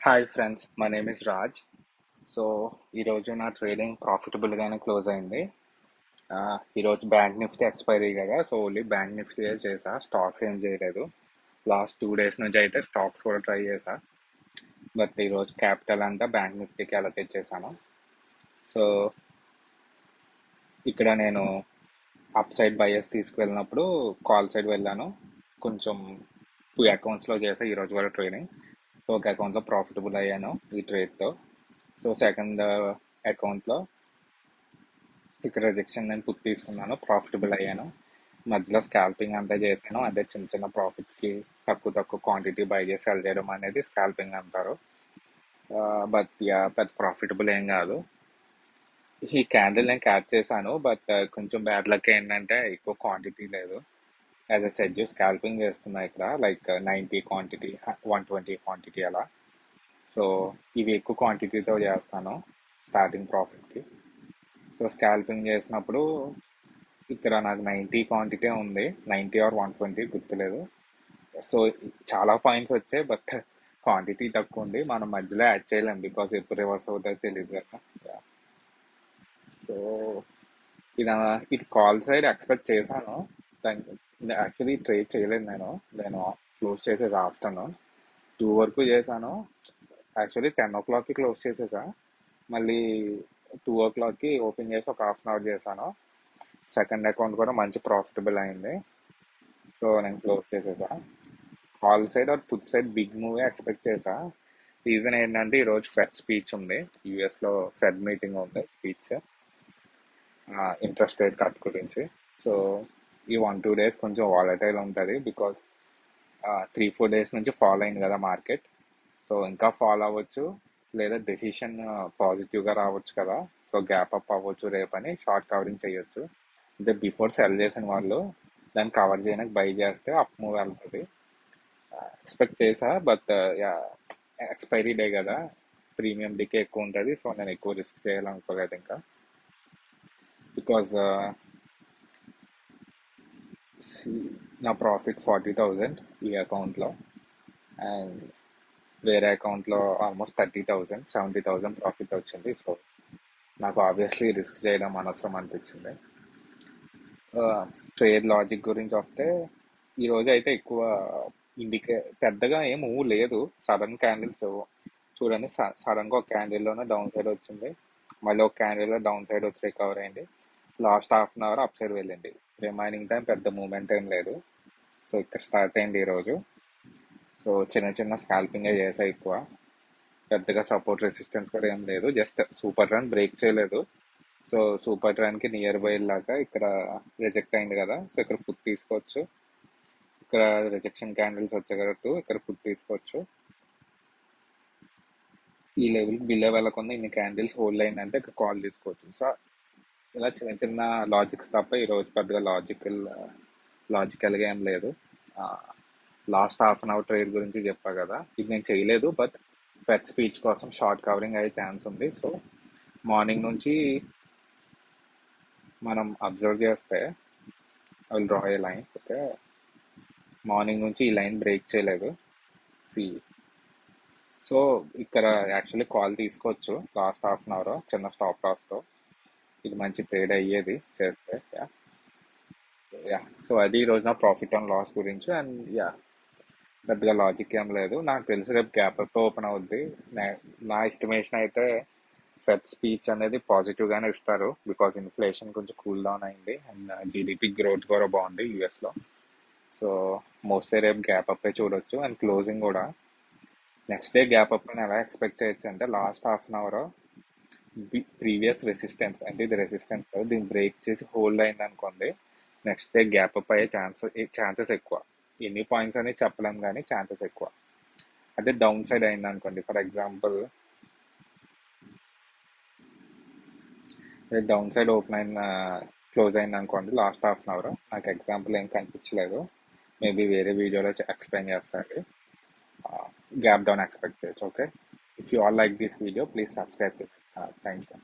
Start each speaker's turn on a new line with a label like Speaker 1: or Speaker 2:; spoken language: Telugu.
Speaker 1: Hi friends, my name is Raj. So ఈరోజు నా ట్రేడింగ్ ప్రాఫిటబుల్గానే క్లోజ్ అయింది. ఈరోజు బ్యాంక్ నిఫ్టీ ఎక్స్పైరీ కదా, సో ఓన్లీ బ్యాంక్ నిఫ్టీ చేసా, స్టాక్స్ ఏం చేయలేదు. లాస్ట్ 2 days నుంచి అయితే స్టాక్స్ కూడా ట్రై చేసా, బట్ ఈరోజు క్యాపిటల్ అంతా బ్యాంక్ నిఫ్టీకి అలొకేట్ చేశాను. సో ఇక్కడ నేను అప్ సైడ్ బయర్స్ తీసుకువెళ్ళినప్పుడు కాల్ సైడ్ వెళ్ళాను. కొంచెం 2 accounts చేసా ఈరోజు కూడా ట్రేడింగ్. సో ఒక అకౌంట్లో ప్రాఫిటబుల్ అయ్యాను ఈ ట్రేడ్తో. సో సెకండ్ అకౌంట్లో ఇక్కడ రిజెక్షన్ నేను పుట్ తీసుకున్నాను, ప్రాఫిటబుల్ అయ్యాను. మధ్యలో స్కాల్పింగ్ అంతా చేశాను. అదే చిన్న చిన్న ప్రాఫిట్స్కి తక్కువ తక్కువ క్వాంటిటీ బై చేసి సెల్ చేయడం అనేది స్కాల్పింగ్ అంటారు. బట్ పెద్ద ప్రాఫిటబుల్ ఏం కాదు. ఈ క్యాండిల్ నేను క్యాచ్ చేశాను, బట్ కొంచెం బ్యాడ్ లక్ ఏంటంటే ఎక్కువ క్వాంటిటీ లేదు. యాజ్ అ సెడ్ స్కాల్పింగ్ చేస్తున్నా ఇక్కడ, లైక్ 90 క్వాంటిటీ, 120 క్వాంటిటీ అలా. సో ఇవి ఎక్కువ క్వాంటిటీతో చేస్తాను స్టార్టింగ్ ప్రాఫిట్కి. సో స్కాల్పింగ్ చేసినప్పుడు ఇక్కడ నాకు 90 క్వాంటిటీ ఉంది, 90 ఆర్ 120 గుర్తులేదు. సో చాలా పాయింట్స్ వచ్చాయి, బట్ క్వాంటిటీ తక్కువ ఉంది. మనం మధ్యలో యాడ్ చేయలేం, బికాస్ ఎప్పుడు రివర్స్ అవుతుందో తెలియదు కదా. సో ఇది కాల్ సైడ్ ఎక్స్పెక్ట్ చేశాను. దానికి యాక్చువల్లీ ట్రేడ్ చేయలేదు. నేను క్లోజ్ చేసేసి ఆఫ్టర్నూన్ 2 వరకు చేశాను. యాక్చువల్లీ 10 o'clockకి క్లోజ్ చేసేసా. మళ్ళీ 2 o'clockకి ఓపెన్ చేసి ఒక హాఫ్ అన్ అవర్ చేశాను. సెకండ్ అకౌంట్ కూడా మంచి ప్రాఫిటబుల్ అయింది. సో నేను క్లోజ్ చేసేసా. Call side or put side big movie expect చేసా. రీజన్ ఏంటంటే ఈరోజు ఫెడ్ స్పీచ్ ఉంది, యుఎస్లో ఫెడ్ మీటింగ్ ఉంది, స్పీచ్ ఇంట్రెస్ట్ రేట్ కట్ గురించి. సో ఈ 1-2 days కొంచెం వాలటైల్ ఉంటుంది, బికాస్ 3-4 days నుంచి ఫాలో అయింది కదా మార్కెట్. సో ఇంకా ఫాలో అవ్వచ్చు, లేదా డెసిషన్ పాజిటివ్గా రావచ్చు కదా. సో గ్యాప్ అప్ అవ్వచ్చు రేపని షార్ట్ కవరింగ్ చేయొచ్చు. అంటే బిఫోర్ సెల్ చేసిన వాళ్ళు దాన్ని కవర్ చేయడానికి బై చేస్తే అప్ మూవ్ వెళ్తుంది ఎక్స్పెక్ట్ చేసా. బట్ ఎక్స్పైరీ డే కదా, ప్రీమియం డీకే ఎక్కువ ఉంటుంది. సో నేను ఎక్కువ రిస్క్ చేయాలనుకోలేదు ఇంకా, బికాజ్ నా ప్రాఫిట్ 40,000 ఈ అకౌంట్లో, అండ్ వేరే అకౌంట్లో ఆల్మోస్ట్ 30,000, 70,000 ప్రాఫిట్ వచ్చింది. సో నాకు ఆబ్వియస్లీ రిస్క్ చేయడం అనవసరం అనిపించింది. ట్రేడ్ లాజిక్ గురించి వస్తే ఈరోజు అయితే ఎక్కువ పెద్దగా ఏం మూవ్ లేదు. సడన్ క్యాండిల్స్ చూడండి, సడన్గా ఒక క్యాండిల్లోనే డౌన్ సైడ్ వచ్చింది, మళ్ళీ ఒక క్యాండిల్లో డౌన్ సైడ్ వచ్చి రికవర్ అయింది. Last half an hour up side వెళ్ళింది. రిమైనింగ్ టైం పెద్ద మూమెంట్ ఏం లేదు. సో ఇక్కడ స్టార్ట్ అయింది ఈరోజు. సో చిన్న చిన్న స్కాల్పింగే చేసా ఎక్కువ. పెద్దగా సపోర్ట్ రెసిస్టెన్స్ కూడా ఏం లేదు, జస్ట్ సూపర్ రన్ బ్రేక్ చేయలేదు. సో సూపర్ రన్కి నియర్ బై లాగా ఇక్కడ రిజెక్ట్ అయింది కదా. సో ఇక్కడ పుట్ తీసుకోవచ్చు. ఇక్కడ రిజెక్షన్ క్యాండిల్స్ వచ్చాయి కదా, ఇక్కడ పుట్ తీసుకోవచ్చు. ఈ లెవెల్కి బిలో వెళ్ళకుండా ఇన్ని క్యాండిల్స్ హోల్డ్ అయిందంటే ఇక్కడ కాల్ తీసుకోవచ్చు. సో ఇలా చిన్న చిన్న లాజిక్స్ తప్ప ఈరోజు పెద్దగా లాజికల్గా ఏం లేదు. Last half an hour trade గురించి చెప్పా కదా, ఇది నేను చేయలేదు, బట్ ఫెడ్ స్పీచ్ కోసం షార్ట్ కవరింగ్ అయ్యే ఛాన్స్ ఉంది. సో మార్నింగ్ నుంచి మనం అబ్జర్వ్ చేస్తే I will draw a line. Okay, morning నుంచి ఈ లైన్ బ్రేక్ చేయలేదు. సి, సో ఇక్కడ యాక్చువల్లీ కాల్ తీసుకోవచ్చు లాస్ట్ హాఫ్ అన్ అవర్ చిన్న స్టాప్ లాస్తో. ఇది మంచి ట్రేడ్ అయ్యేది చేస్తే. సో అది ఈరోజు నా ప్రాఫిట్ అండ్ లాస్ గురించి. అండ్ పెద్దగా లాజిక్ ఏం లేదు. నాకు తెలిసి రేపు గ్యాప్ అప్ ఓపెన్ అవుద్ది. నా ఎస్టిమేషన్ అయితే ఫెడ్ స్పీచ్ అనేది పాజిటివ్గానే ఇస్తారు, బికాజ్ ఇన్ఫ్లేషన్ కొంచెం కూల్ డౌన్ అయింది అండ్ జీడిపి గ్రోత్ కూడా బాగుంది యూఎస్లో. సో మోస్ట్లీ రేపు గ్యాప్ అప్పే చూడొచ్చు. అండ్ క్లోజింగ్ కూడా నెక్స్ట్ డే గ్యాప్ అప్ అని ఎలా ఎక్స్పెక్ట్ చేయొచ్చు అంటే, last half an our previous resistance, అంటే ఇది రెసిస్టెన్స్ దీన్ని బ్రేక్ చేసి హోల్డ్ అయింది అనుకోండి, నెక్స్ట్ డే గ్యాప్ అప్ అయ్యే ఛాన్సెస్ ఎక్కువ. ఎన్ని పాయింట్స్ అని చెప్పలేం, కానీ ఛాన్సెస్ ఎక్కువ. అదే డౌన్ సైడ్ అయింది అనుకోండి, for example down side open అయిన క్లోజ్ అయింది అనుకోండి లాస్ట్ హాఫ్ అన్ అవర్, నాకు ఎగ్జాంపుల్ ఏం కనిపించలేదు, మేబీ వేరే వీడియోలో ఎక్స్ప్లెయిన్ చేస్తాను. గ్యాప్ డౌన్ ఎక్స్పెక్ట్ చేయొచ్చు. Okay, if you all like this video please subscribe to my channel. Thank you.